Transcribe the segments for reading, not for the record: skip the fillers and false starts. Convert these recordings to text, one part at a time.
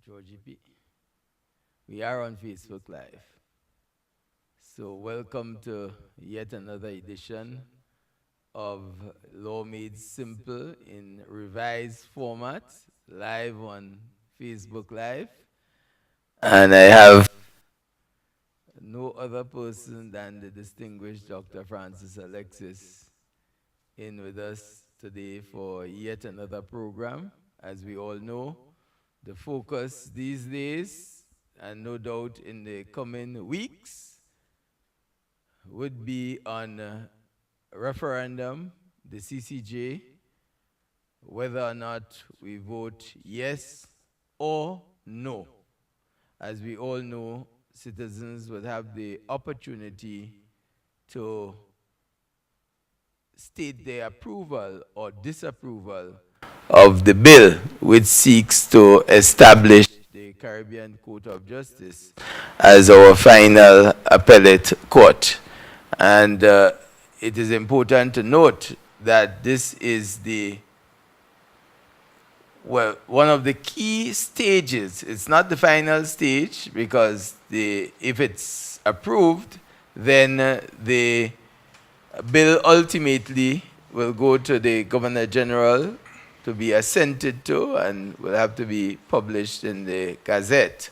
Georgie P. We are on Facebook Live. So, welcome to yet another edition of Law Made Simple in revised format, live on Facebook Live. And I have no other person than the distinguished Dr. Francis Alexis in with us today for yet another program. As we all know, the focus these days, and no doubt in the coming weeks, would be on referendum, the CCJ, whether or not we vote yes or no. As we all know, citizens would have the opportunity to state their approval or disapproval of the bill which seeks to establish the Caribbean Court of Justice as our final appellate court. And it is important to note that this is one of the key stages. It's not the final stage because if it's approved, then the bill ultimately will go to the Governor General to be assented to and will have to be published in the Gazette.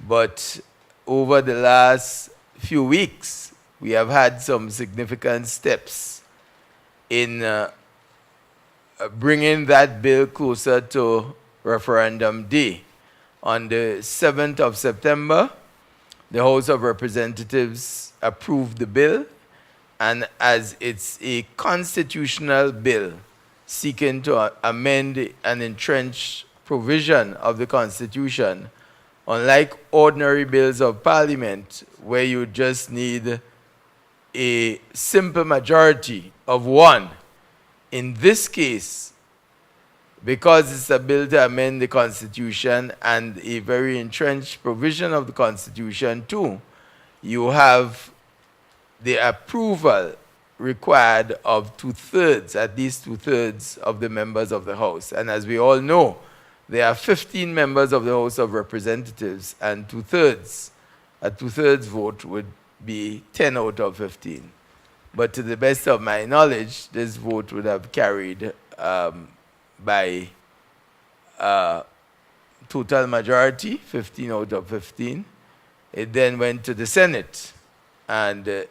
But over the last few weeks, we have had some significant steps in bringing that bill closer to referendum day. On the 7th of September, the House of Representatives approved the bill, and as it's a constitutional bill seeking to amend an entrenched provision of the Constitution, unlike ordinary bills of parliament where you just need a simple majority of one, in this case, because it's a bill to amend the Constitution and a very entrenched provision of the Constitution too, you have the approval required of two-thirds, at least two-thirds of the members of the House. And as we all know, there are 15 members of the House of Representatives, and a two-thirds vote would be 10 out of 15. But to the best of my knowledge, this vote would have carried by total majority, 15 out of 15. It then went to the Senate, and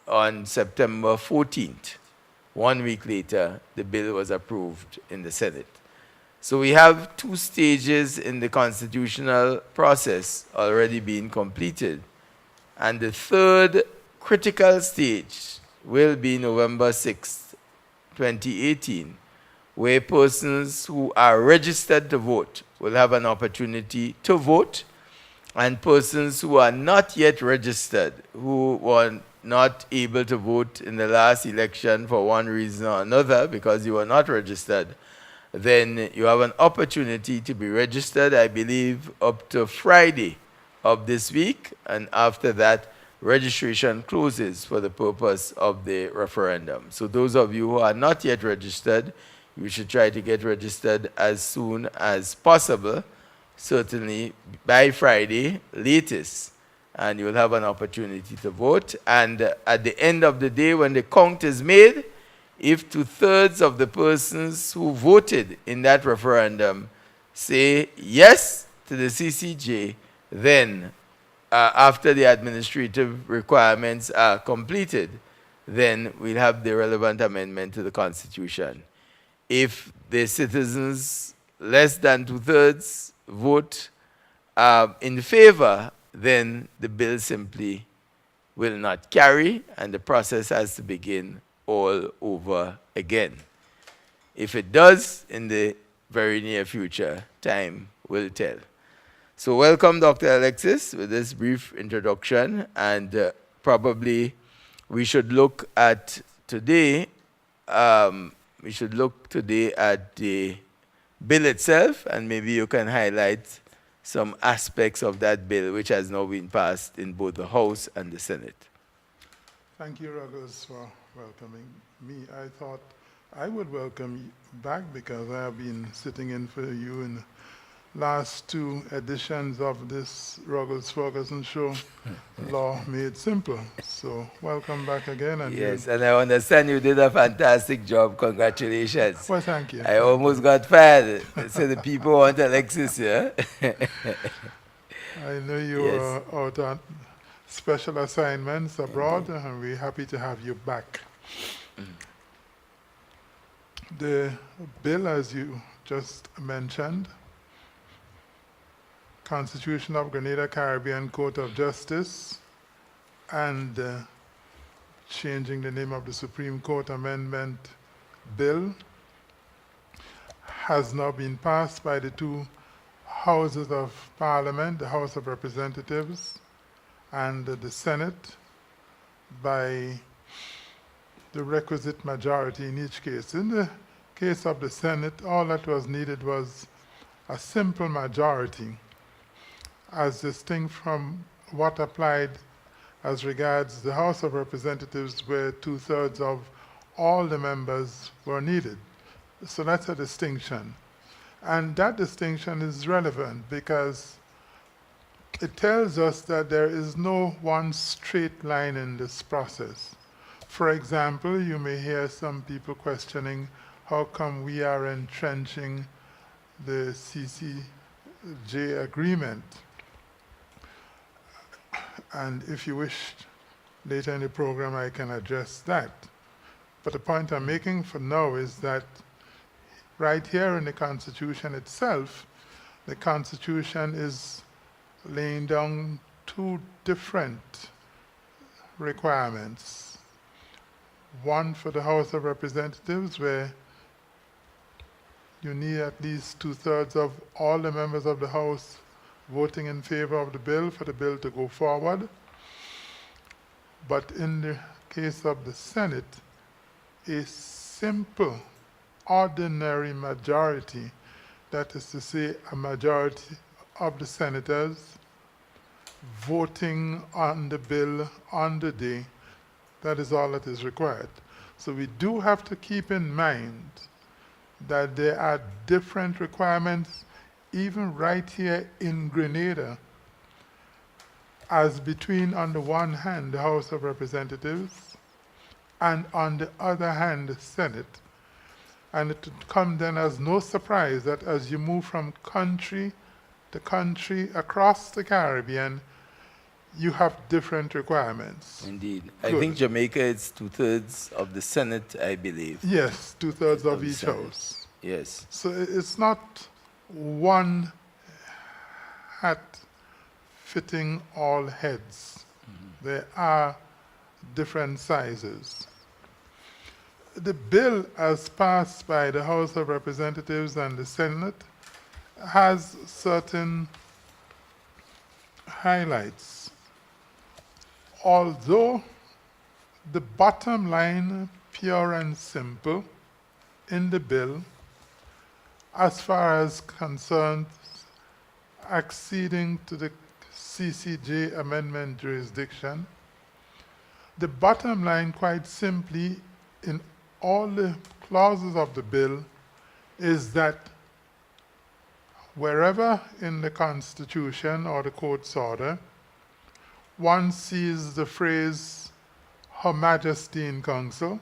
on September 14th, 1 week later, the bill was approved in the Senate. So we have two stages in the constitutional process already being completed. And the third critical stage will be November 6th, 2018, where persons who are registered to vote will have an opportunity to vote, and persons who are not yet registered, who were not able to vote in the last election for one reason or another because you were not registered, then you have an opportunity to be registered, I believe, up to Friday of this week, and after that, registration closes for the purpose of the referendum. So those of you who are not yet registered, you should try to get registered as soon as possible, certainly by Friday latest, and you'll have an opportunity to vote. And at the end of the day, when the count is made, if two-thirds of the persons who voted in that referendum say yes to the CCJ, then after the administrative requirements are completed, then we'll have the relevant amendment to the Constitution. If the citizens less than two-thirds vote in favor, then the bill simply will not carry, and the process has to begin all over again. If it does, in the very near future, time will tell. So welcome, Dr. Alexis, with this brief introduction, and probably we should look at today, at the bill itself, and maybe you can highlight some aspects of that bill which has now been passed in both the House and the Senate. Thank you, Ruggles, for welcoming me. I thought I would welcome you back because I have been sitting in for you in last two editions of this Ruggles Ferguson show, Law Made Simple. So welcome back again. And yes, and I understand you did a fantastic job. Congratulations. well, thank you. I almost got fired. So the people want Alexis here. I know you Yes. are out on special assignments abroad, and we're happy to have you back. The bill, as you just mentioned, Constitution of Grenada Caribbean Court of Justice, and changing the name of the Supreme Court Amendment Bill, has now been passed by the two houses of Parliament, the House of Representatives and the Senate, by the requisite majority in each case. In the case of the Senate, all that was needed was a simple majority, as distinct from what applied as regards the House of Representatives, where 2/3 of all the members were needed. So that's a distinction. And that distinction is relevant because it tells us that there is no one straight line in this process. For example, you may hear some people questioning how come we are entrenching the CCJ agreement. And if you wish, later in the program I can address that. But the point I'm making for now is that right here in the Constitution itself, the Constitution is laying down two different requirements. One for the House of Representatives, where you need at least 2/3 of all the members of the House voting in favor of the bill for the bill to go forward. But in the case of the Senate, a simple, ordinary majority, that is to say, a majority of the senators voting on the bill on the day, that is all that is required. So we do have to keep in mind that there are different requirements even right here in Grenada, as between, on the one hand, the House of Representatives, and on the other hand, the Senate. And it would come then as no surprise that as you move from country to country across the Caribbean, you have different requirements. Indeed. I Good. think Jamaica is 2/3 of the Senate, I believe. Yes, 2/3 of the each Senate. house. Yes. So it's not one hat fitting all heads. There are different sizes. The bill, as passed by the House of Representatives and the Senate, has certain highlights. Although the bottom line, pure and simple, in the bill, as far as concerns acceding to the CCJ amendment jurisdiction, the bottom line, quite simply, in all the clauses of the bill, is that wherever in the Constitution or the court's order one sees the phrase Her Majesty in Council,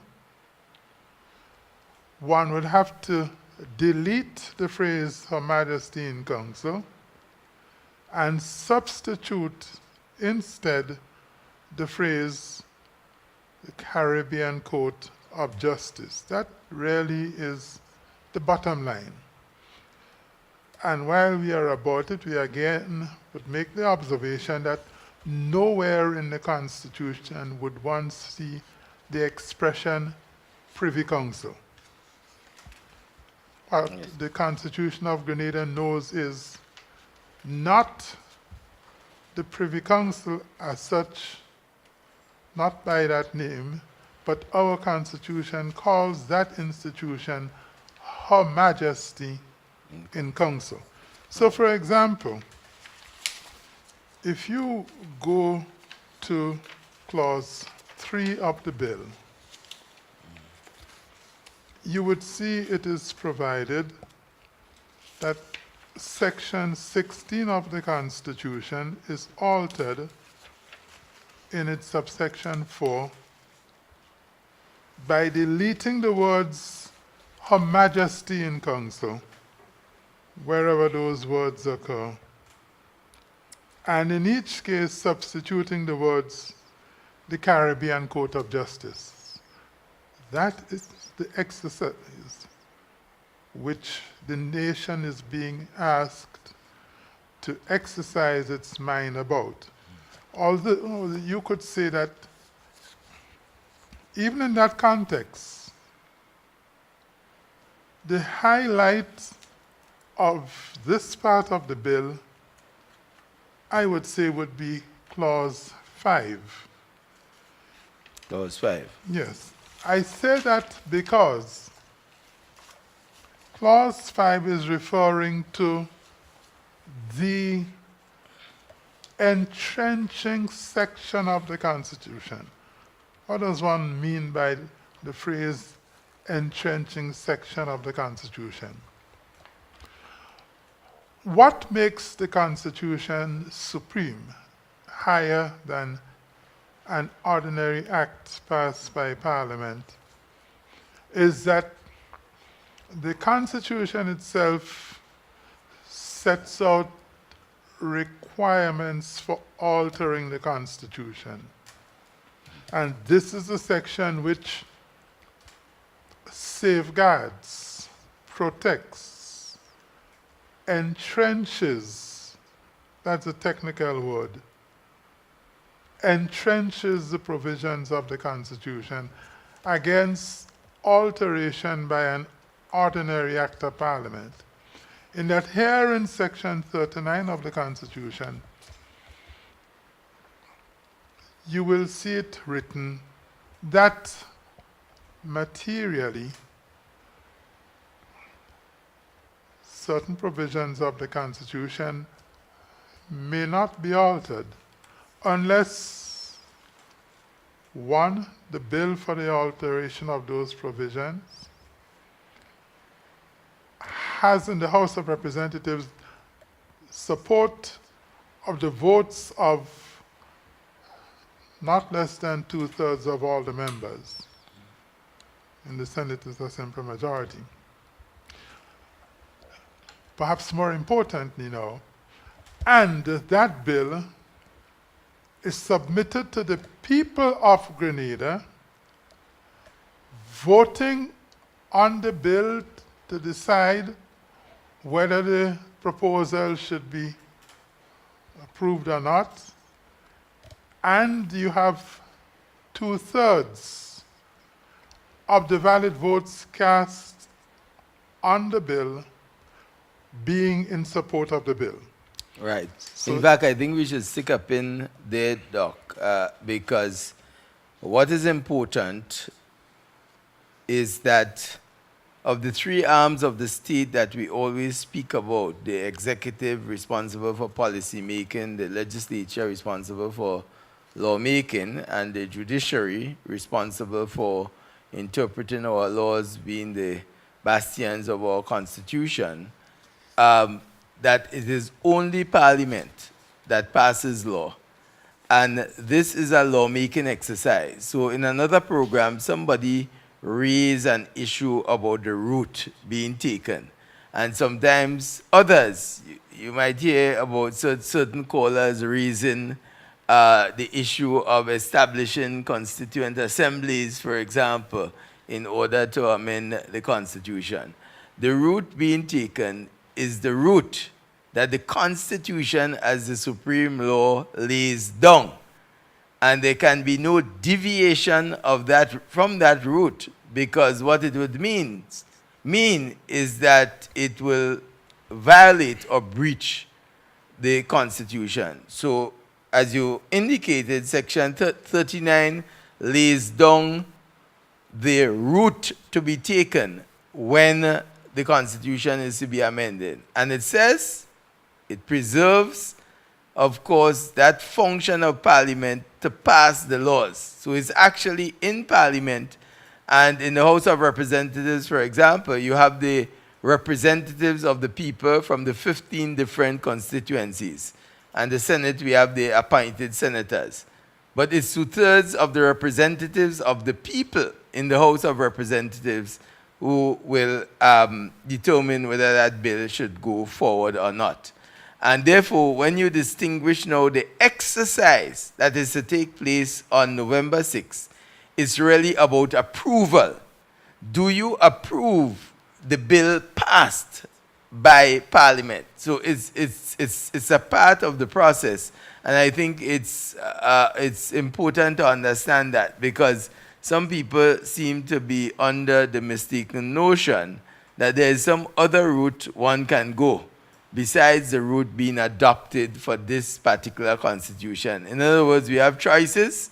one would have to delete the phrase Her Majesty in Council and substitute instead the phrase the Caribbean Court of Justice. That really is the bottom line. And while we are about it, we again would make the observation that nowhere in the Constitution would one see the expression Privy Council. What the Constitution of Grenada knows is not the Privy Council as such, not by that name, but our Constitution calls that institution Her Majesty in Council. So, for example, if you go to clause 3 of the bill, you would see it is provided that Section 16 of the Constitution is altered in its subsection 4 by deleting the words Her Majesty in Council, wherever those words occur, and in each case substituting the words the Caribbean Court of Justice. That is the exercise which the nation is being asked to exercise its mind about. Although you could say that even in that context, the highlight of this part of the bill, I would say, would be Clause 5. Clause 5. Yes. I say that because Clause 5 is referring to the entrenching section of the Constitution. What does one mean by the phrase entrenching section of the Constitution? What makes the Constitution supreme, higher than an ordinary act passed by Parliament, is that the Constitution itself sets out requirements for altering the Constitution. And this is the section which safeguards, protects, entrenches, that's a technical word, entrenches the provisions of the Constitution against alteration by an ordinary act of Parliament. In that here in section 39 of the Constitution, you will see it written that materially certain provisions of the Constitution may not be altered unless, one, the bill for the alteration of those provisions has in the House of Representatives support of the votes of not less than 2/3 of all the members. In the Senate, it's a simple majority. Perhaps more importantly now, and that bill is submitted to the people of Grenada, voting on the bill to decide whether the proposal should be approved or not, and you have 2/3 of the valid votes cast on the bill being in support of the bill. Right. So in fact, I think we should stick up in there, Doc, because what is important is that of the three arms of the state that we always speak about, the executive responsible for policy making, the legislature responsible for lawmaking, and the judiciary responsible for interpreting our laws, being the bastions of our constitution, that it is only Parliament that passes law. And this is a lawmaking exercise. So in another program, somebody raised an issue about the route being taken. And sometimes others, you might hear about certain callers raising the issue of establishing constituent assemblies, for example, in order to amend the Constitution. The route being taken is the route that the Constitution as the supreme law lays down. And there can be no deviation of that from that route, because what it would mean is that it will violate or breach the Constitution. So, as you indicated, Section 39 lays down the route to be taken when the Constitution is to be amended. And it says, it preserves, of course, that function of Parliament to pass the laws. So it's actually in Parliament, and in the House of Representatives, for example, you have the representatives of the people from the 15 different constituencies. And the Senate, we have the appointed senators. But it's two-thirds of the representatives of the people in the House of Representatives who will determine whether that bill should go forward or not. And therefore, when you distinguish now the exercise that is to take place on November 6th, it's really about approval. Do you approve the bill passed by Parliament? So it's a part of the process. And I think it's important to understand that, because some people seem to be under the mistaken notion that there is some other route one can go besides the route being adopted for this particular constitution. In other words, we have choices,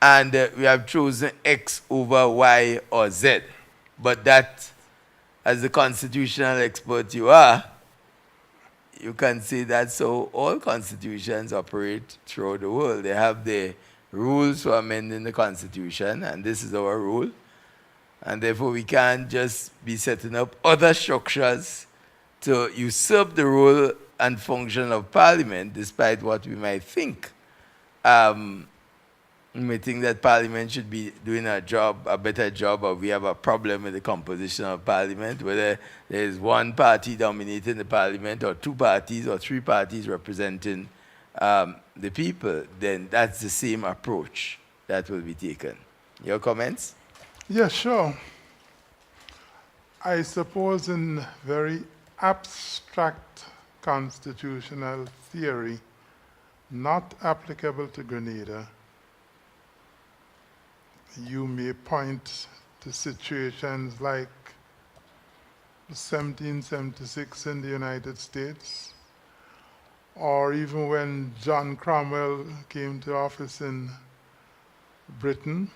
and we have chosen X over Y or Z. But that, as the constitutional expert you are, you can say that's how all constitutions operate throughout the world. They have their rules for amending the Constitution, and this is our rule. And therefore, we can't just be setting up other structures to usurp the role and function of Parliament, despite what we might think. We may think that Parliament should be doing a better job, or we have a problem with the composition of Parliament, whether there is one party dominating the Parliament, or two parties, or three parties representing the people, then that's the same approach that will be taken. Your comments? Yeah, sure. I suppose in very abstract constitutional theory, not applicable to Grenada, you may point to situations like 1776 in the United States, or even when John Cromwell came to office in Britain.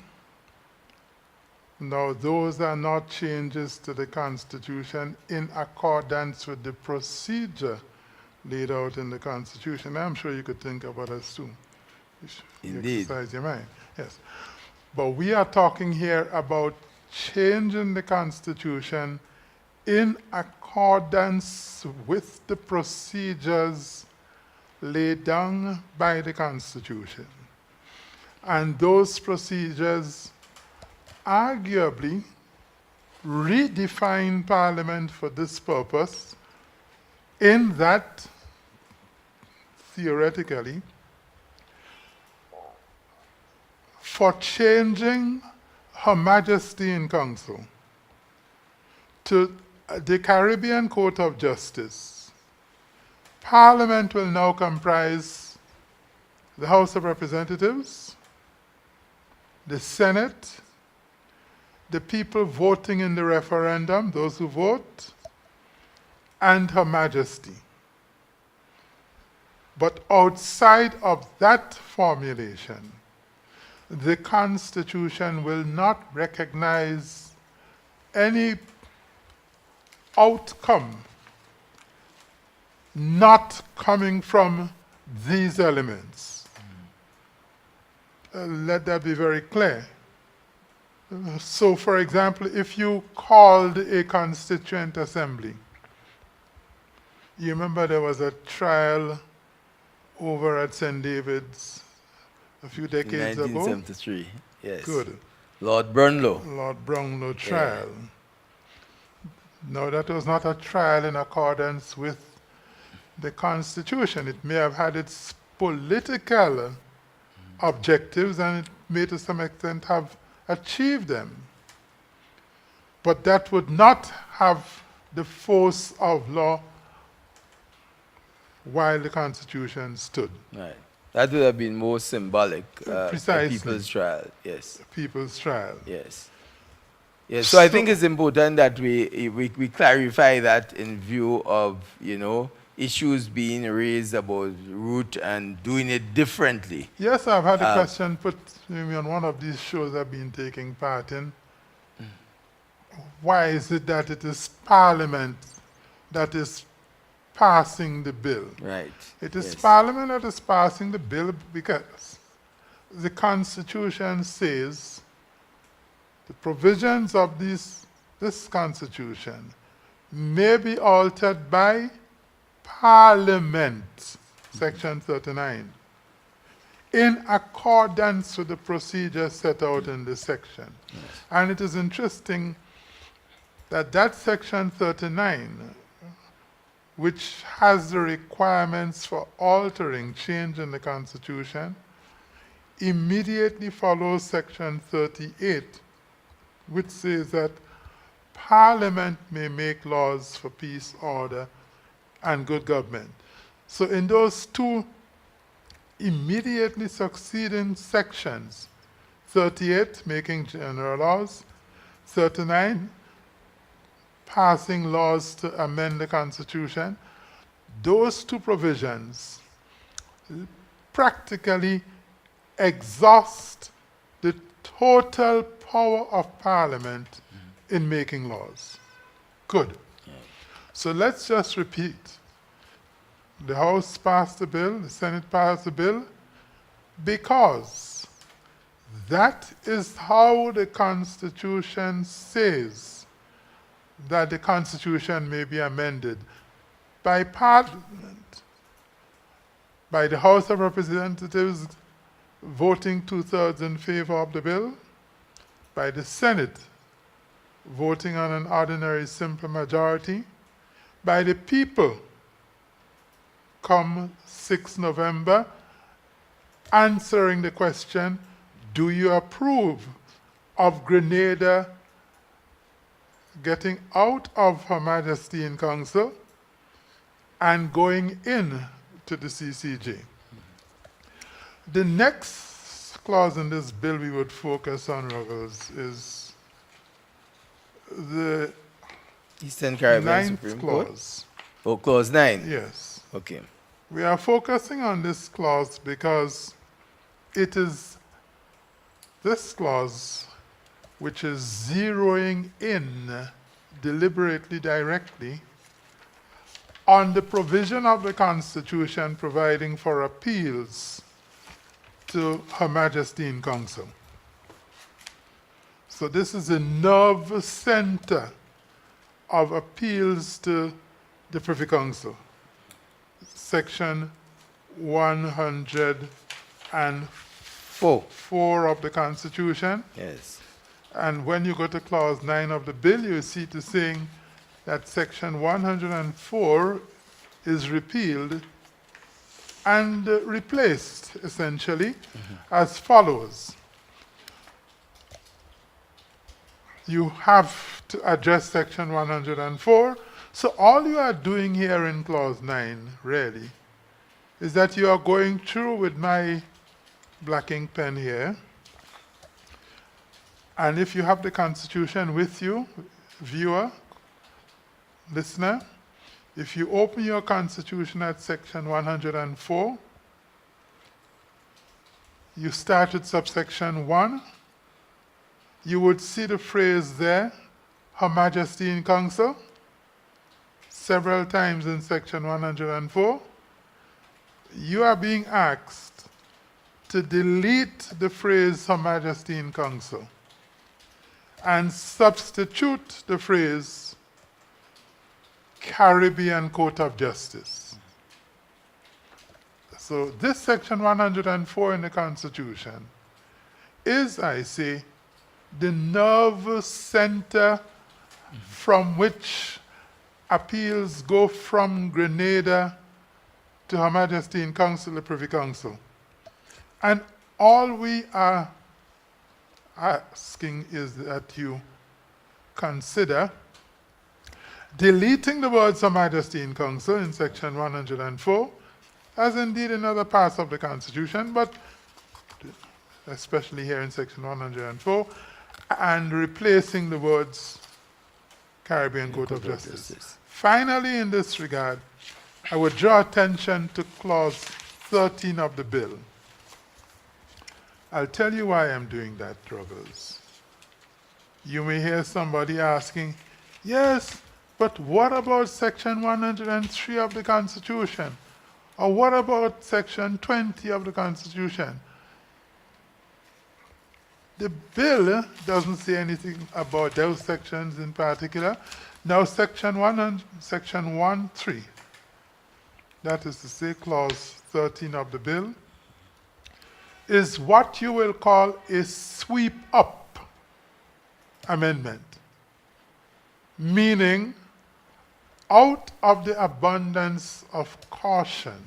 Now, those are not changes to the Constitution in accordance with the procedure laid out in the Constitution. I'm sure you could think of others too. You Indeed. exercise your mind. Yes. But we are talking here about changing the Constitution in accordance with the procedures laid down by the Constitution. And those procedures arguably redefine Parliament for this purpose, in that, theoretically, for changing Her Majesty in Council to the Caribbean Court of Justice, Parliament will now comprise the House of Representatives, the Senate, the people voting in the referendum, those who vote, and Her Majesty. But outside of that formulation, the Constitution will not recognize any outcome not coming from these elements. Let that be very clear. So, for example, if you called a constituent assembly, you remember there was a trial over at St. David's a few decades ago? 1973, yes. Good. Lord Brownlow. Lord Brownlow trial. Yeah. No, that was not a trial in accordance with the Constitution. It may have had its political objectives, and it may to some extent have achieved them. But that would not have the force of law while the Constitution stood. Right. That would have been more symbolic. Precisely. A people's trial, yes. People's trial. Yes. Yes. So I think it's important that we clarify that in view of, issues being raised about route and doing it differently. Yes, I've had a question put to me on one of these shows I've been taking part in. Why is it that it is Parliament that is passing the bill? Right. It is Parliament that is passing the bill because the Constitution says the provisions of this Constitution may be altered by Parliament, Section 39, in accordance with the procedure set out in this section. Yes. And it is interesting that that Section 39, which has the requirements for altering, changing the Constitution, immediately follows Section 38, which says that Parliament may make laws for peace, order, and good government. So in those two immediately succeeding sections, 38, making general laws, 39, passing laws to amend the Constitution, those two provisions practically exhaust the total power of Parliament in making laws. Good. So let's just repeat. The House passed the bill, the Senate passed the bill, because that is how the Constitution says that the Constitution may be amended by Parliament, by the House of Representatives voting 2/3 in favor of the bill, by the Senate voting on an ordinary simple majority, by the people come 6 November answering the question, do you approve of Grenada getting out of Her Majesty in Council and going in to the CCJ? The next clause in this bill we would focus on, Ruggles, is the Eastern Caribbean 9th Supreme Court? clause. Oh, clause 9. Yes. Okay. We are focusing on this clause because it is this clause which is zeroing in deliberately, directly on the provision of the Constitution providing for appeals to Her Majesty in Council. So this is a nerve center of appeals to the Privy Council. Section 104 of the Constitution. Yes. And when you go to clause 9 of the bill, you see it is saying that section 104 is repealed and replaced, essentially, as follows. You have to address section 104. So all you are doing here in clause 9, really, is that you are going through with my black ink pen here. And if you have the Constitution with you, viewer, listener, if you open your Constitution at section 104, you start with subsection 1, you would see the phrase there, Her Majesty in Council, several times in section 104. You are being asked to delete the phrase Her Majesty in Council and substitute the phrase Caribbean Court of Justice. So this section 104 in the Constitution is, I say, the nerve center from which appeals go from Grenada to Her Majesty in Council, the Privy Council. And all we are asking is that you consider deleting the words Her Majesty in Council in section 104, as indeed in other parts of the Constitution, but especially here in section 104, and replacing the words Caribbean Court of Justice. Finally, in this regard, I would draw attention to clause 13 of the bill. I'll tell you why I'm doing that, Ruggles. You may hear somebody asking, yes, but what about section 103 of the Constitution? Or what about section 20 of the Constitution? The bill doesn't say anything about those sections in particular. Now, section 1 and section 1.3, that is to say, clause 13 of the bill, is what you will call a sweep up amendment, meaning out of the abundance of caution,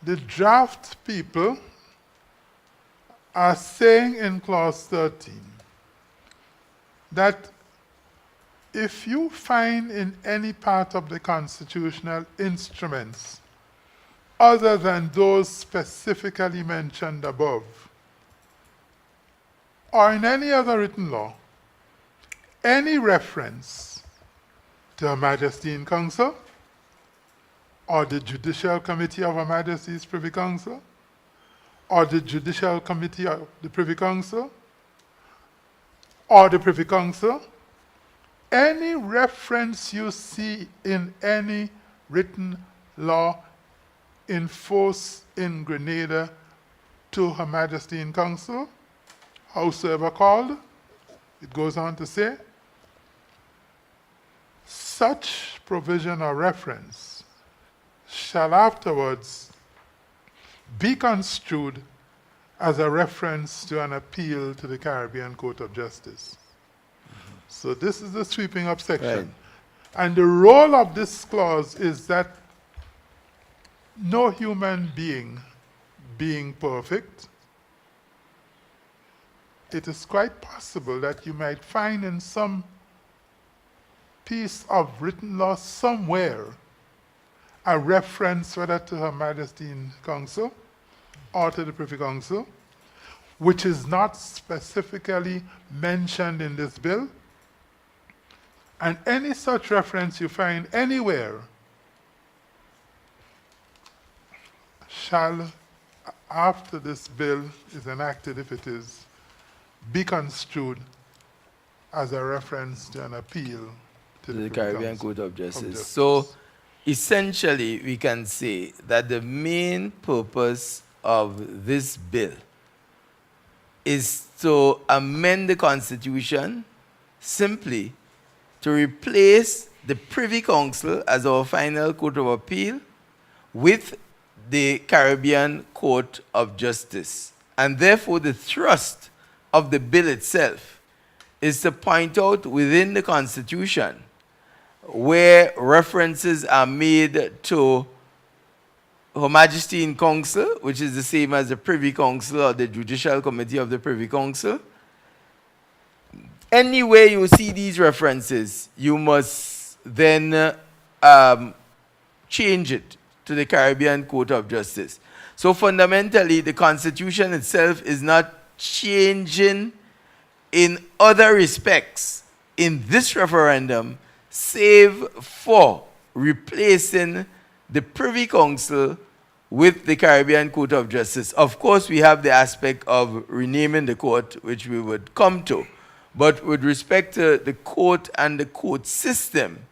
the draft people are saying in clause 13 that if you find in any part of the constitutional instruments other than those specifically mentioned above, or in any other written law, any reference to Her Majesty in Council, or the Judicial Committee of Her Majesty's Privy Council, or the Judicial Committee of the Privy Council, or the Privy Council, any reference you see in any written law in force in Grenada to Her Majesty in Council, howsoever called, it goes on to say, such provision or reference shall afterwards be construed as a reference to an appeal to the Caribbean Court of Justice. So this is the sweeping up section. Right. And the role of this clause is that no human being perfect, it is quite possible that you might find in some piece of written law somewhere a reference whether to Her Majesty in Council or to the Privy Council, which is not specifically mentioned in this bill. And any such reference you find anywhere shall, after this bill is enacted, if it is, be construed as a reference to an appeal to the Caribbean Court of Justice. So essentially, we can say that the main purpose of this bill is to amend the Constitution simply to replace the Privy Council as our final court of appeal with the Caribbean Court of Justice. And therefore, the thrust of the bill itself is to point out within the Constitution where references are made to Her Majesty in Council, which is the same as the Privy Council or the Judicial Committee of the Privy Council. Anywhere you see these references, you must then change it to the Caribbean Court of Justice. So fundamentally, the Constitution itself is not changing in other respects in this referendum, save for replacing the Privy Council with the Caribbean Court of Justice. Of course, we have the aspect of renaming the court, which we would come to. But with respect to the court and the court system,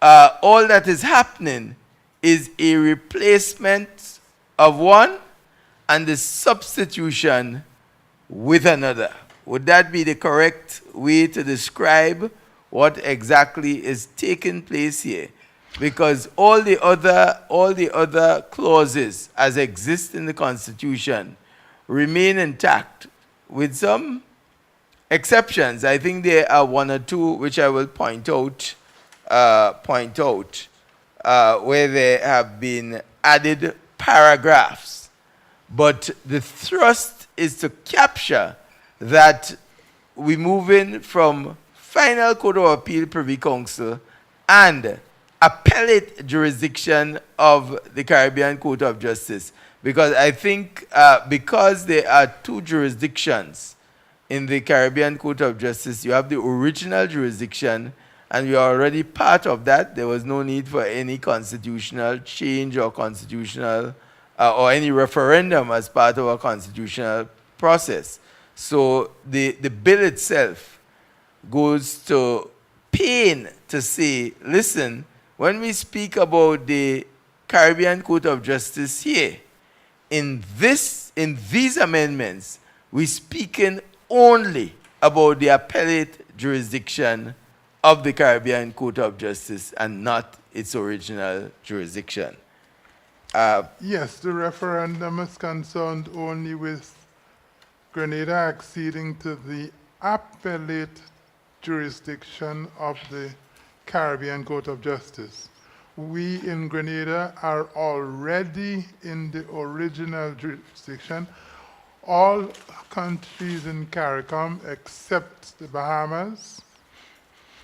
all that is happening is a replacement of one and the substitution with another. Would that be the correct way to describe what exactly is taking place here? Because all the other clauses as exist in the Constitution remain intact with some exceptions. I think there are one or two which I will point out, where there have been added paragraphs. But the thrust is to capture that we're moving from final Court of Appeal Privy Council and appellate jurisdiction of the Caribbean Court of Justice. Because I think because there are two jurisdictions in the Caribbean Court of Justice, you have the original jurisdiction, and we are already part of that. There was no need for any constitutional change or constitutional or any referendum as part of a constitutional process. So the bill itself goes to pain to say, listen, when we speak about the Caribbean Court of Justice here, in these amendments, we're speaking only about the appellate jurisdiction of the Caribbean Court of Justice and not its original jurisdiction. Yes, the referendum is concerned only with Grenada acceding to the appellate jurisdiction of the Caribbean Court of Justice. We in Grenada are already in the original jurisdiction. All countries in CARICOM except the Bahamas,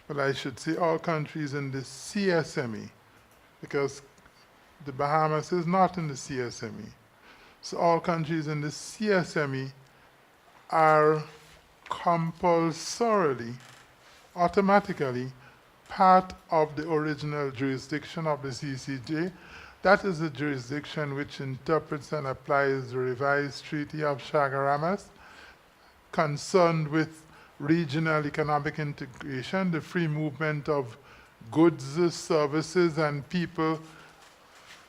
well, I should say all countries in the CSME, because the Bahamas is not in the CSME. So all countries in the CSME are compulsorily, automatically, part of the original jurisdiction of the CCJ. That is the jurisdiction which interprets and applies the revised Treaty of Chaguaramas concerned with regional economic integration, the free movement of goods, services, and people,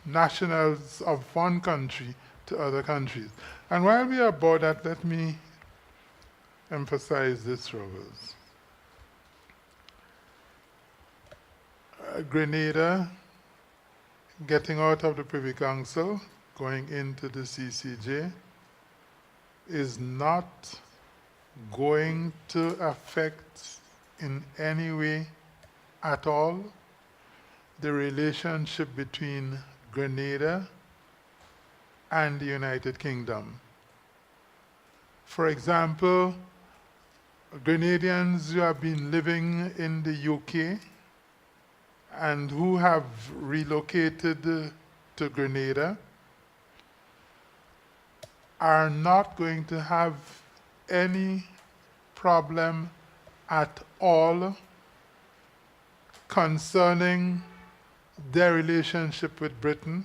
nationals of one country to other countries. And while we are about that, let me emphasize this, Ruggles. Grenada getting out of the Privy Council, going into the CCJ, is not going to affect in any way at all the relationship between Grenada and the United Kingdom. For example, Grenadians who have been living in the UK and who have relocated to Grenada are not going to have any problem at all concerning their relationship with Britain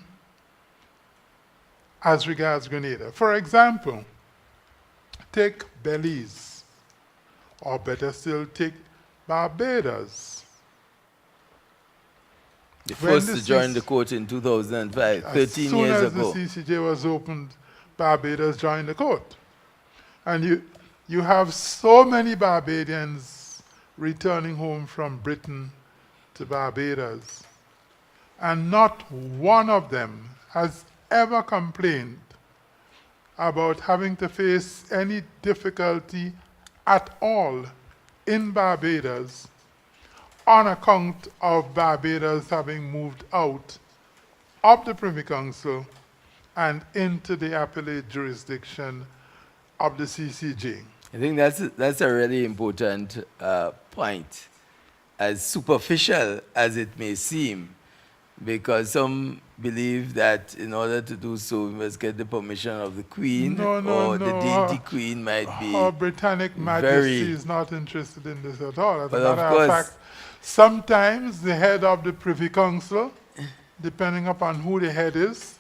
as regards Grenada. For example, take Belize, or better still, take Barbados. The first to join the court in 2005, 13 years ago. As soon as the CCJ was opened, Barbados joined the court. And you have so many Barbadians returning home from Britain to Barbados, and not one of them has ever complained about having to face any difficulty at all in Barbados on account of Barbados having moved out of the Privy Council and into the appellate jurisdiction of the CCJ. I think that's a really important point, as superficial as it may seem, because some believe that in order to do so, we must get the permission of the Queen, the deity Queen might be. Her Britannic Majesty is not interested in this at all. As a But matter of fact, sometimes the head of the Privy Council, depending upon who the head is,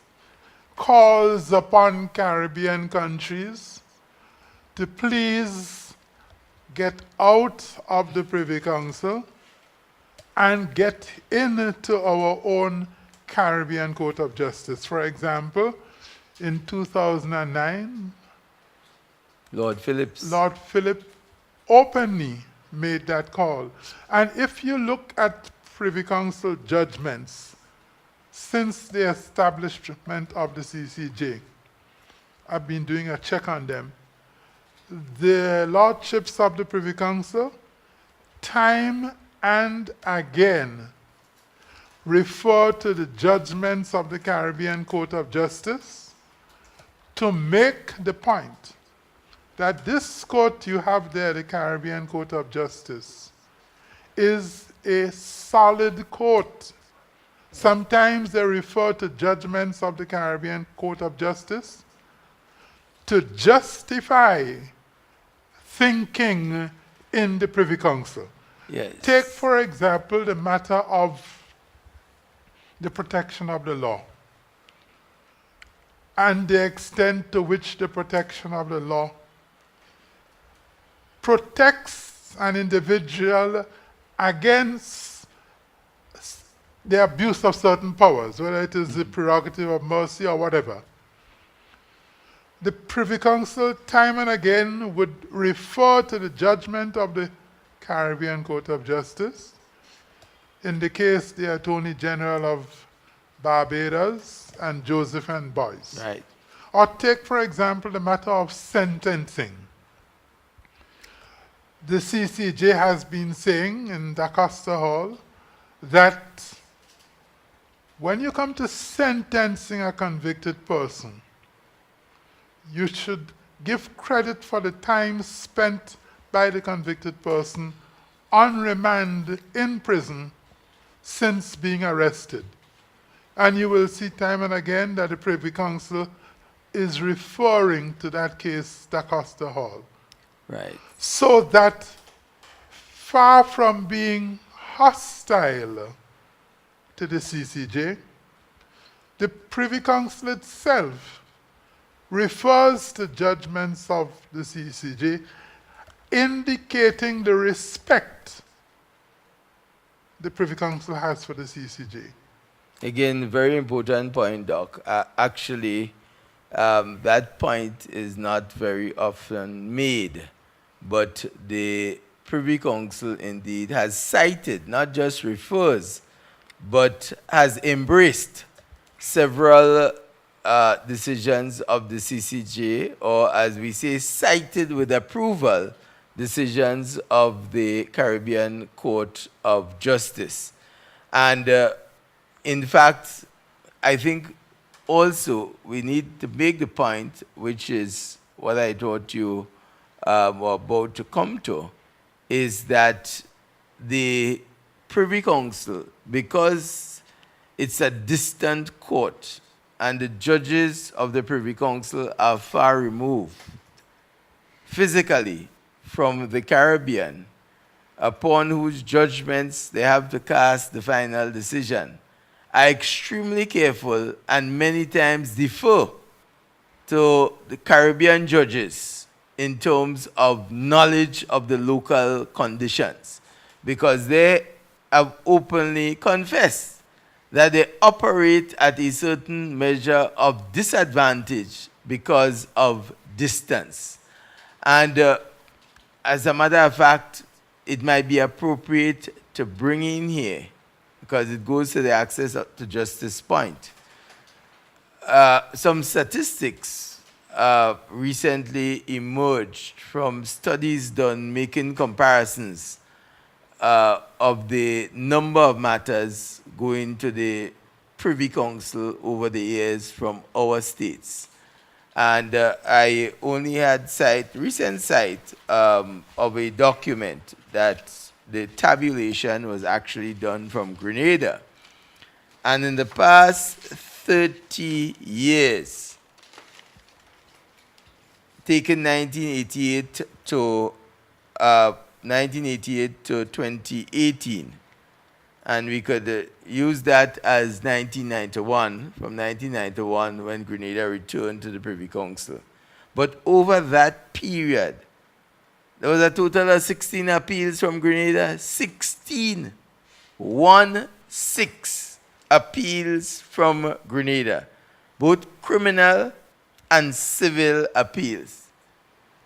calls upon Caribbean countries to please get out of the Privy Council and get into our own Caribbean Court of Justice. For example, in 2009, Lord Philip openly made that call. And if you look at Privy Council judgments since the establishment of the CCJ, I've been doing a check on them. The lordships of the Privy Council, time and again, refer to the judgments of the Caribbean Court of Justice to make the point that this court you have there, the Caribbean Court of Justice, is a solid court. Sometimes they refer to judgments of the Caribbean Court of Justice to justify thinking in the Privy Council. Yes. Take, for example, the matter of the protection of the law and the extent to which the protection of the law protects an individual against the abuse of certain powers, whether it is the prerogative of mercy or whatever. the Privy Council time and again would refer to the judgment of the Caribbean Court of Justice. In the case, the Attorney General of Barbados and Joseph and Boyce. Right. Or take, for example, the matter of sentencing. The CCJ has been saying in DaCosta Hall that when you come to sentencing a convicted person, you should give credit for the time spent by the convicted person on remand in prison since being arrested. And you will see time and again that the Privy Council is referring to that case, DaCosta Hall. Right. So that far from being hostile to the CCJ, the Privy Council itself refers to judgments of the CCJ, indicating the respect the Privy Council has for the CCJ. Again, very important point, Doc. Actually, that point is not very often made, but the Privy Council indeed has cited, not just refers, but has embraced several decisions of the CCJ, or as we say, cited with approval decisions of the Caribbean Court of Justice. And in fact, I think also we need to make the point, which is what I thought you were about to come to, is that the Privy Council, because it's a distant court and the judges of the Privy Council are far removed physically from the Caribbean, upon whose judgments they have to cast the final decision, are extremely careful and many times defer to the Caribbean judges in terms of knowledge of the local conditions, because they have openly confessed that they operate at a certain measure of disadvantage because of distance. And as a matter of fact, it might be appropriate to bring in here, because it goes to the access to justice point, some statistics recently emerged from studies done making comparisons of the number of matters going to the Privy Council over the years from our states. And I only had recent sight of a document that the tabulation was actually done from Grenada. And in the past 30 years, taken 1988 to 2018, and we could use that as 1991, from 1991 when Grenada returned to the Privy Council. But over that period, there was a total of 16 appeals from Grenada. 16. 16 appeals from Grenada. Both criminal and civil appeals.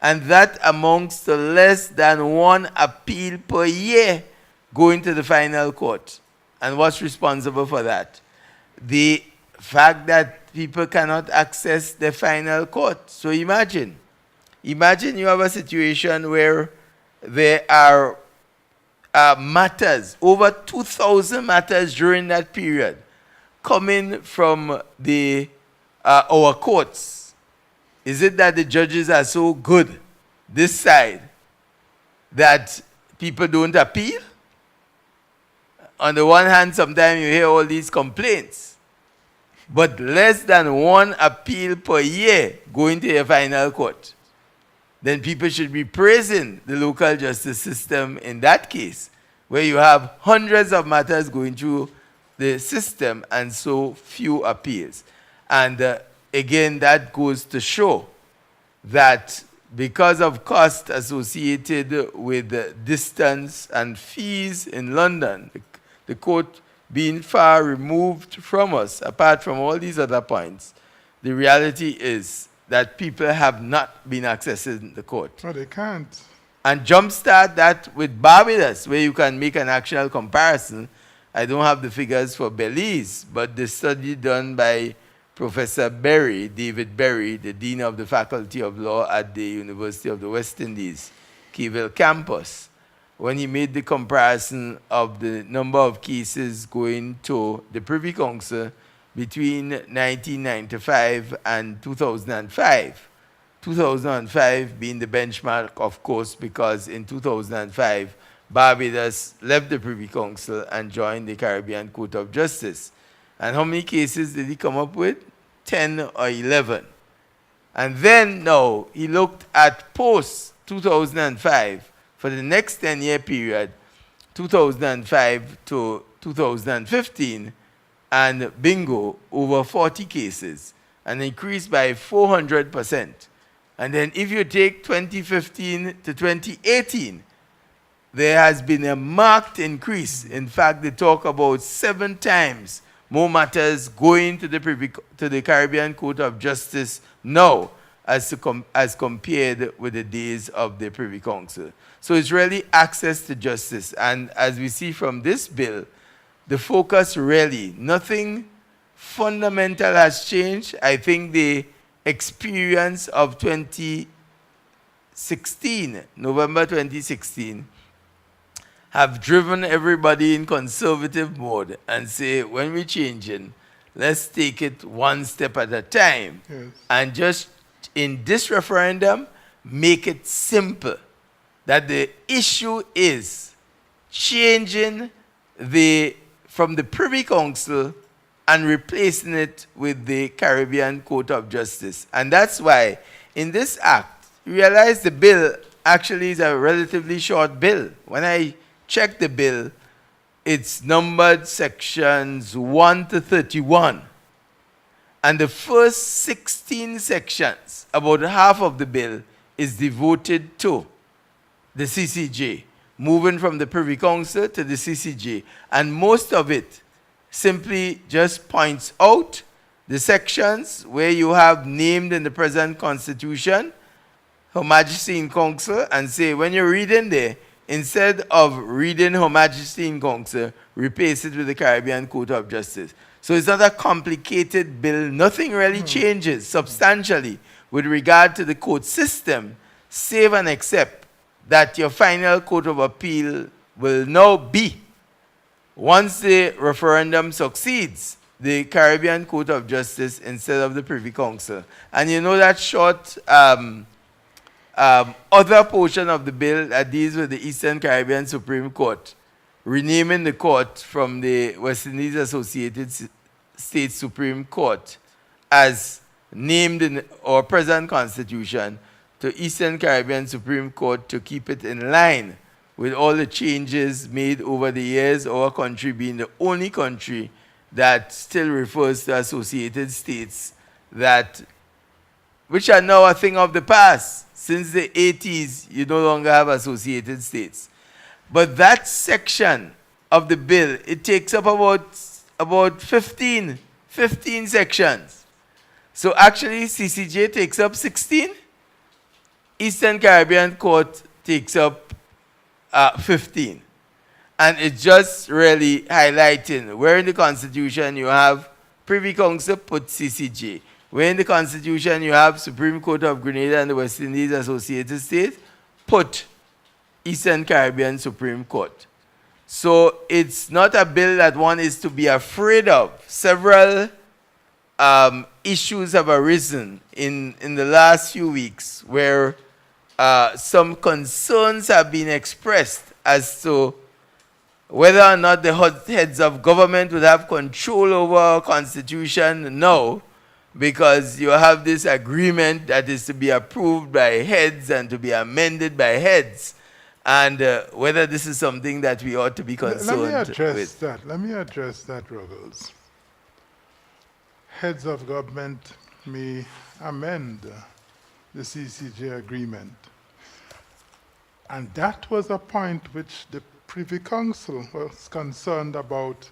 And that amounts to less than one appeal per year going to the final court. And what's responsible for that? The fact that people cannot access the final court. So imagine you have a situation where there are matters, over 2,000 matters during that period, coming from our courts. Is it that the judges are so good this side that people don't appeal? On the one hand, sometimes you hear all these complaints, but less than one appeal per year going to a final court. Then people should be praising the local justice system in that case, where you have hundreds of matters going through the system and so few appeals. And again, that goes to show that because of cost associated with distance and fees in London, the court being far removed from us, apart from all these other points, the reality is that people have not been accessing the court. Oh, they can't. And jumpstart that with Barbados, where you can make an actual comparison. I don't have the figures for Belize, but the study done by Professor Berry, David Berry, the Dean of the Faculty of Law at the University of the West Indies, Keyville campus, when he made the comparison of the number of cases going to the Privy Council between 1995 and 2005. 2005 being the benchmark, of course, because in 2005, Barbados left the Privy Council and joined the Caribbean Court of Justice. And how many cases did he come up with? 10 or 11. And then, now, he looked at post-2005 for the next 10-year period, 2005 to 2015, and bingo, over 40 cases, an increase by 400%. And then if you take 2015 to 2018, there has been a marked increase. In fact, they talk about 7 times more matters going to the Caribbean Court of Justice now as compared with the days of the Privy Council. So it's really access to justice. And as we see from this bill, the focus really, nothing fundamental has changed. I think the experience of 2016, November 2016, have driven everybody in conservative mode and say, when we're changing, let's take it one step at a time. Yes. And just in this referendum, make it simple. That the issue is changing from the Privy Council and replacing it with the Caribbean Court of Justice. And that's why in this act, you realize the bill actually is a relatively short bill. When I check the bill, it's numbered sections 1 to 31. And the first 16 sections, about half of the bill, is devoted to the CCJ, moving from the Privy Council to the CCJ. And most of it simply just points out the sections where you have named in the present Constitution Her Majesty in Council, and say, when you're reading there, instead of reading Her Majesty in Council, replace it with the Caribbean Court of Justice. So it's not a complicated bill. Nothing really changes substantially with regard to the court system, save and except that your final Court of Appeal will now be, once the referendum succeeds, the Caribbean Court of Justice instead of the Privy Council. And you know that short other portion of the bill that deals with the Eastern Caribbean Supreme Court, renaming the court from the West Indies Associated States Supreme Court as named in our present Constitution to Eastern Caribbean Supreme Court to keep it in line with all the changes made over the years, our country being the only country that still refers to associated states which are now a thing of the past. Since the 80s, you no longer have associated states. But that section of the bill, it takes up about 15 sections. So actually, CCJ takes up 16. Eastern Caribbean Court takes up 15. And it's just really highlighting where in the Constitution you have Privy Council, put CCJ. Where in the Constitution you have Supreme Court of Grenada and the West Indies Associated States, put Eastern Caribbean Supreme Court. So it's not a bill that one is to be afraid of. Several issues have arisen in the last few weeks where some concerns have been expressed as to whether or not the heads of government would have control over our Constitution now, because you have this agreement that is to be approved by heads and to be amended by heads, and whether this is something that we ought to be concerned with. Let me address that, Ruggles. Heads of government may amend the CCJ agreement. And that was a point which the Privy Council was concerned about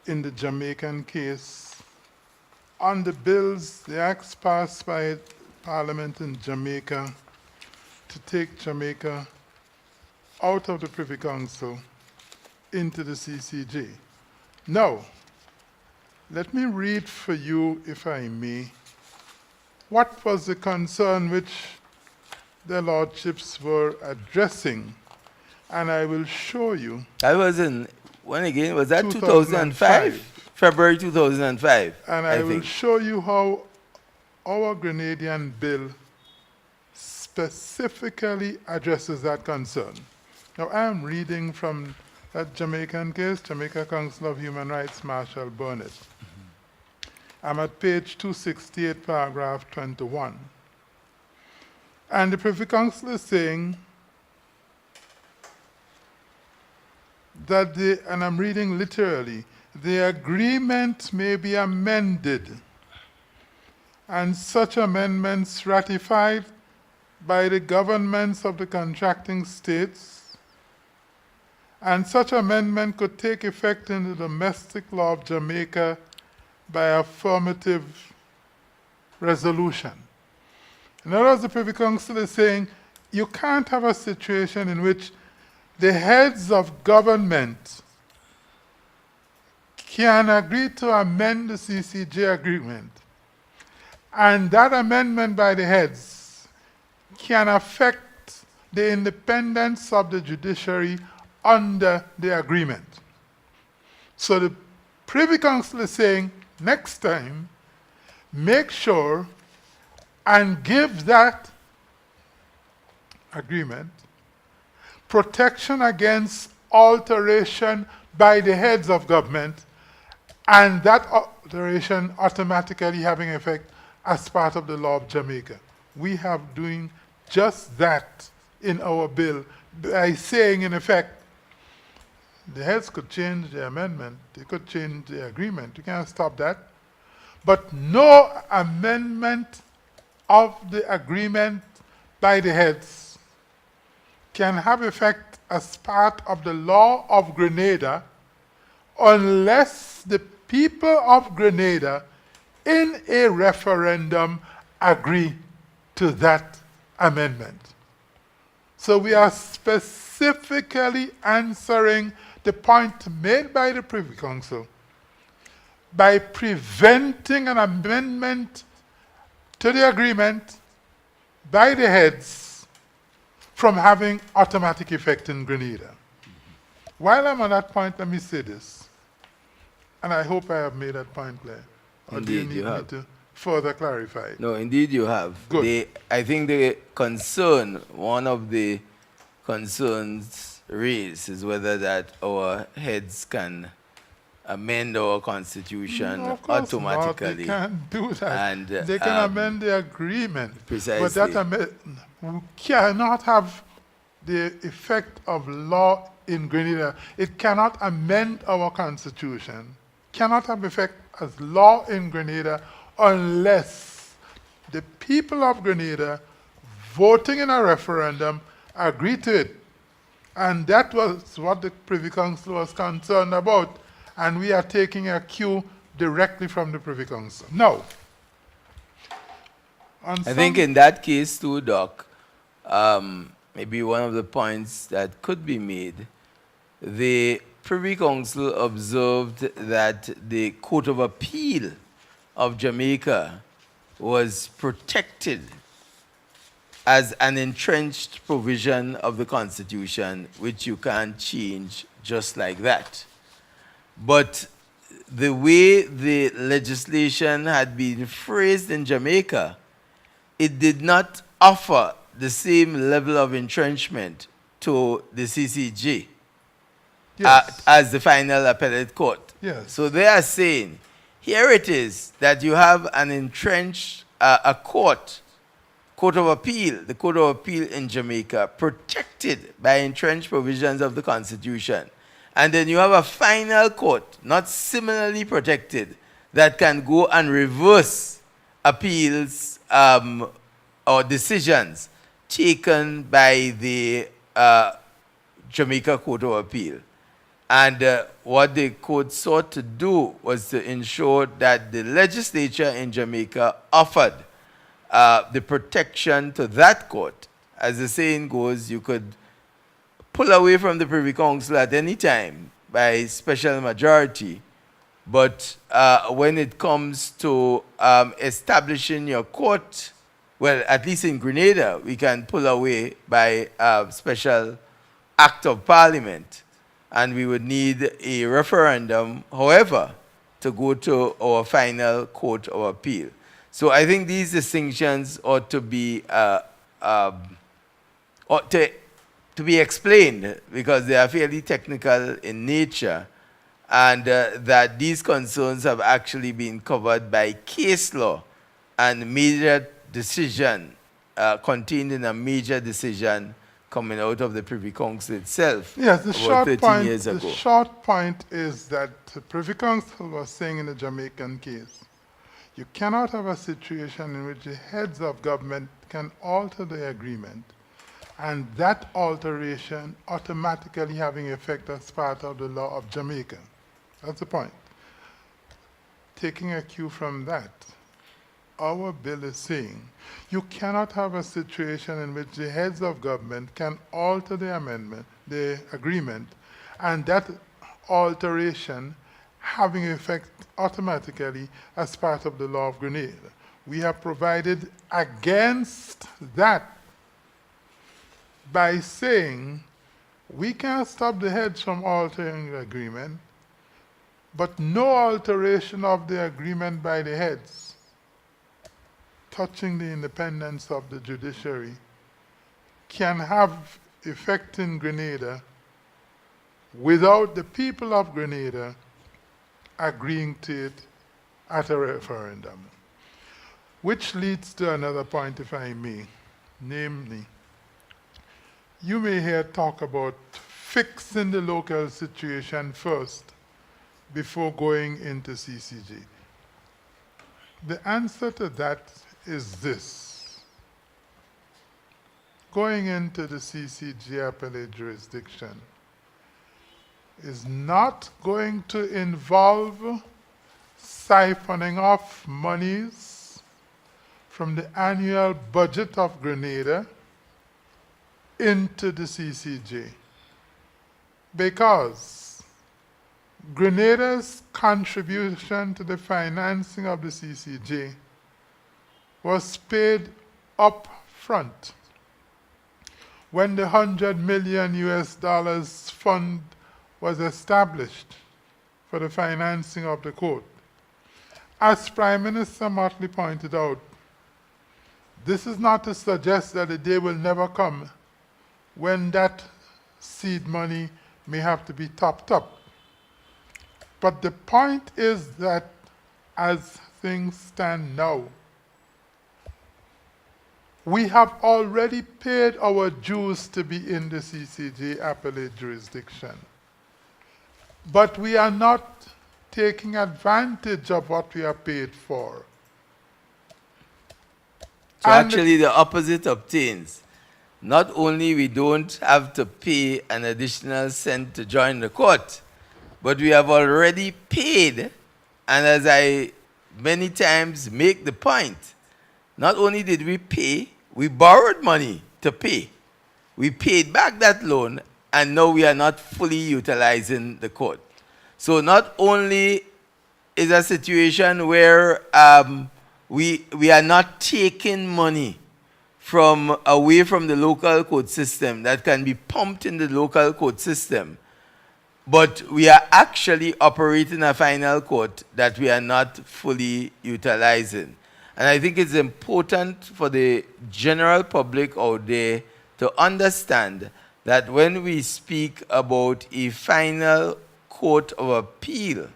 in the Jamaican case. On the bills, the acts passed by Parliament in Jamaica to take Jamaica out of the Privy Council into the CCJ. Now, let me read for you, if I may, what was the concern which their lordships were addressing, and I will show you. That was when again? Was that 2005? February 2005. And I will show you how our Grenadian bill specifically addresses that concern. Now, I am reading from that Jamaican case, Jamaica Council of Human Rights, Marshall Burnett. I'm at page 268, paragraph 21. And the Privy Council is saying that and I'm reading literally, the agreement may be amended, and such amendments ratified by the governments of the contracting states, and such amendment could take effect in the domestic law of Jamaica by affirmative resolution. In other words, the Privy Council is saying you can't have a situation in which the heads of government can agree to amend the CCJ agreement, and that amendment by the heads can affect the independence of the judiciary under the agreement. So the Privy Council is saying, next time, make sure and give that agreement protection against alteration by the heads of government, and that alteration automatically having effect as part of the law of Jamaica. We have doing just that in our bill by saying, in effect, the heads could change the amendment, they could change the agreement, you can't stop that, but no amendment of the agreement by the heads can have effect as part of the law of Grenada unless the people of Grenada in a referendum agree to that amendment. So we are specifically answering the point made by the Privy Council by preventing an amendment to the agreement by the heads from having automatic effect in Grenada. While I'm on that point, let me say this, and I hope I have made that point clear. Or Indeed, do you need you me to further clarify it? No, indeed you have. Good. I think the concern, one of the concerns raised is whether that our heads can amend our constitution No, of course automatically. not. They can't do that. And, they can amend the agreement. Precisely. But that we cannot have the effect of law in Grenada. It cannot amend our constitution. Cannot have effect as law in Grenada unless the people of Grenada voting in a referendum agree to it. And that was what the Privy Council was concerned about. And we are taking a cue directly from the Privy Council. Now, I think in that case too, Doc, maybe one of the points that could be made, the Privy Council observed that the Court of Appeal of Jamaica was protected as an entrenched provision of the Constitution, which you can't change just like that. But the way the legislation had been phrased in Jamaica, it did not offer the same level of entrenchment to the CCJ as the final appellate court. Yes. So they are saying, here it is that you have an entrenched, a court of appeal, the Court of Appeal in Jamaica, protected by entrenched provisions of the Constitution. And then you have a final court, not similarly protected, that can go and reverse appeals or decisions taken by the Jamaica Court of Appeal. And what the court sought to do was to ensure that the legislature in Jamaica offered the protection to that court. As the saying goes, you could pull away from the Privy Council at any time by special majority. But when it comes to establishing your court, well, at least in Grenada, we can pull away by special act of parliament. And we would need a referendum, however, to go to our final court of appeal. So I think these distinctions ought to be explained because they are fairly technical in nature, and that these concerns have actually been covered by case law and major decision contained in a major decision coming out of the Privy Council itself. Yes, the about 13 years ago. The short point is that the Privy Council was saying in the Jamaican case, you cannot have a situation in which the heads of government can alter the agreement, and that alteration automatically having effect as part of the law of Jamaica. That's the point. Taking a cue from that, our bill is saying you cannot have a situation in which the heads of government can alter the amendment, the agreement, and that alteration having effect automatically as part of the law of Grenada. We have provided against that by saying we can't stop the heads from altering the agreement, but no alteration of the agreement by the heads touching the independence of the judiciary can have effect in Grenada without the people of Grenada agreeing to it at a referendum. Which leads to another point, if I may, namely, you may hear talk about fixing the local situation first before going into CCJ. The answer to that is this. Going into the CCJ appellate jurisdiction is not going to involve siphoning off monies from the annual budget of Grenada into the CCJ, because Grenada's contribution to the financing of the CCJ was paid up front when the $100 million US fund was established for the financing of the court. As Prime Minister Motley pointed out, this is not to suggest that the day will never come when that seed money may have to be topped up. But the point is that as things stand now, we have already paid our dues to be in the CCJ appellate jurisdiction. But we are not taking advantage of what we are paid for. So actually the opposite obtains. Not only we don't have to pay an additional cent to join the court, but we have already paid, and as I many times make the point, not only did we pay, we borrowed money to pay. We paid back that loan, and now we are not fully utilizing the court. So not only is a situation where we are not taking money from away from the local court system that can be pumped in the local court system, but we are actually operating a final court that we are not fully utilizing. And I think it's important for the general public out there to understand that when we speak about a final court of appeal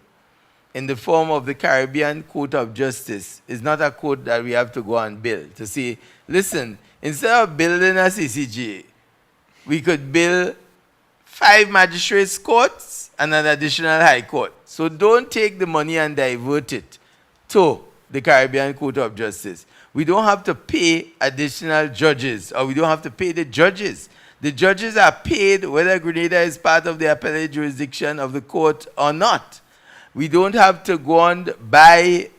in the form of the Caribbean Court of Justice, it's not a court that we have to go and build. To say, listen, instead of building a CCJ, we could build 5 magistrates' courts and an additional high court. So don't take the money and divert it to the Caribbean Court of Justice. We don't have to pay additional judges, or we don't have to pay the judges. The judges are paid whether Grenada is part of the appellate jurisdiction of the court or not. We don't have to go and buy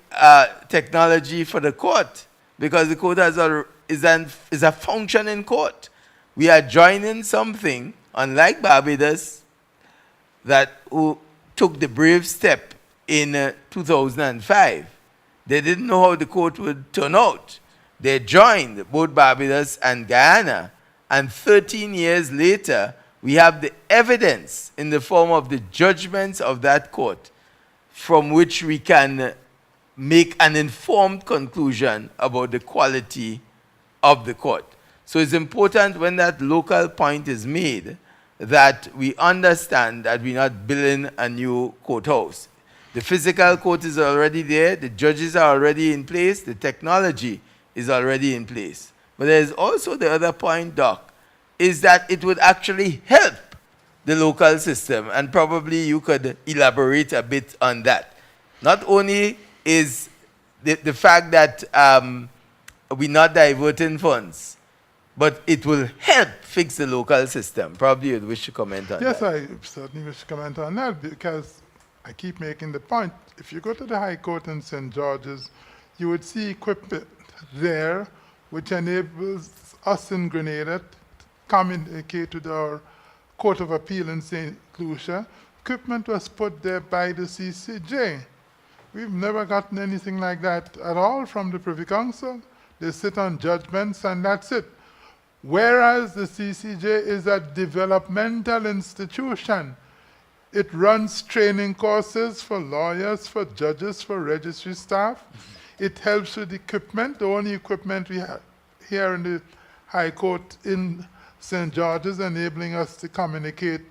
technology for the court. because the court is a functioning court. We are joining something, unlike Barbados, who took the brave step in 2005. They didn't know how the court would turn out. They joined both Barbados and Guyana, and 13 years later, we have the evidence in the form of the judgments of that court from which we can make an informed conclusion about the quality of the court. So it's important when that local point is made that we understand that we're not building a new courthouse. The physical court is already there, the judges are already in place, the technology is already in place. But there's also the other point, Doc, is that it would actually help the local system, and probably you could elaborate a bit on that. Not only is the fact that we're not diverting funds, but it will help fix the local system. Probably you'd wish to comment on that. Yes, I certainly wish to comment on that, because I keep making the point. If you go to the High Court in St. George's, you would see equipment there which enables us in Grenada to communicate with our Court of Appeal in St. Lucia. Equipment was put there by the CCJ. We've never gotten anything like that at all from the Privy Council. They sit on judgments and that's it. Whereas the CCJ is a developmental institution. It runs training courses for lawyers, for judges, for registry staff. It helps with equipment. The only equipment we have here in the High Court in St. George's, enabling us to communicate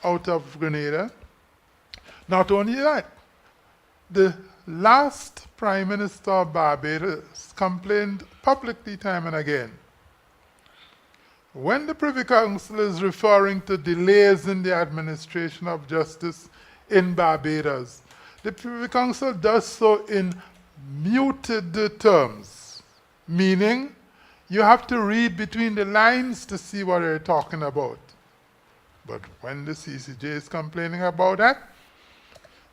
out of Grenada. Not only that, the last Prime Minister of Barbados complained publicly time and again. When the Privy Council is referring to delays in the administration of justice in Barbados, the Privy Council does so in muted terms, meaning you have to read between the lines to see what they're talking about. But when the CCJ is complaining about that,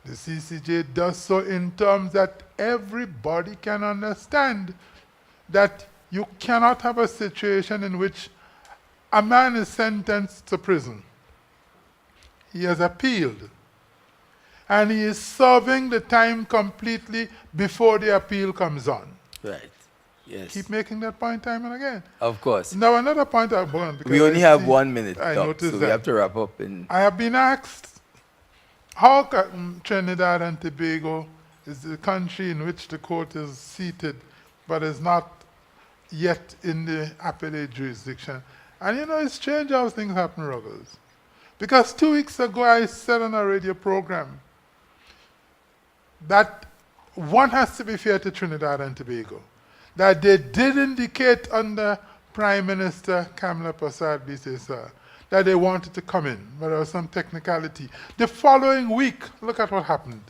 the CCJ does so in terms that everybody can understand, that you cannot have a situation in which a man is sentenced to prison. He has appealed, and he is serving the time completely before the appeal comes on. Right. Yes. Keep making that point time and again. Of course. Now another point I want, because we only have 1 minute, I Doc, noticed so that. we have to wrap up in... I have been asked how Trinidad and Tobago is the country in which the court is seated, but is not yet in the appellate jurisdiction. And you know, it's strange how things happen, Ruggles. Because 2 weeks ago I said on a radio program that one has to be fair to Trinidad and Tobago, that they did indicate under Prime Minister Kamla Persad-Bissessar that they wanted to come in, but there was some technicality. The following week, look at what happened.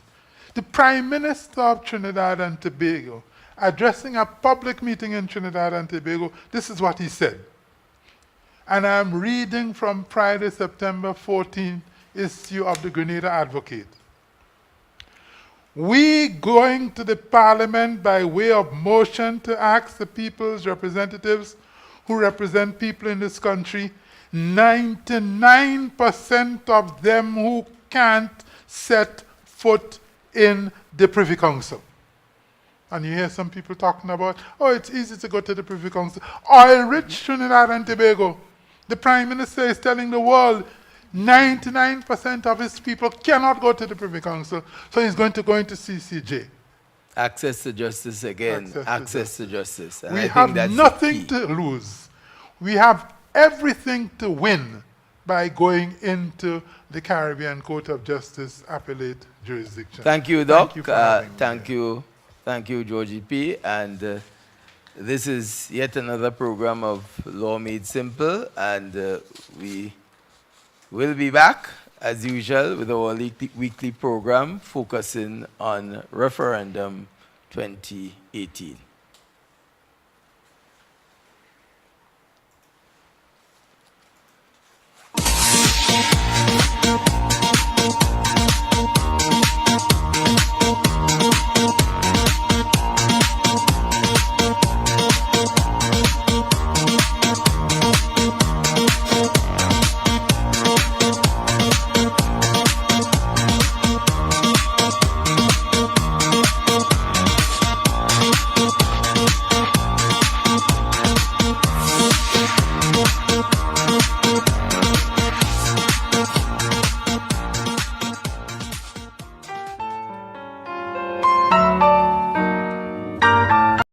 The Prime Minister of Trinidad and Tobago, addressing a public meeting in Trinidad and Tobago, this is what he said. And I'm reading from Friday, September 14th issue of the Grenada Advocate. We going to the Parliament by way of motion to ask the people's representatives who represent people in this country, 99% of them who can't set foot in the Privy Council. And you hear some people talking about, oh, it's easy to go to the Privy Council. Oil-rich Trinidad and Tobago. The Prime Minister is telling the world 99% of his people cannot go to the Privy Council, so he's going to go into CCJ. Access to justice again. Access to justice. And we I have think that's nothing to lose. We have everything to win by going into the Caribbean Court of Justice appellate jurisdiction. Thank you, Doc. Thank you for having me. Thank you, Georgie P. And this is yet another program of Law Made Simple, and we will be back, as usual, with our weekly program focusing on Referendum 2018.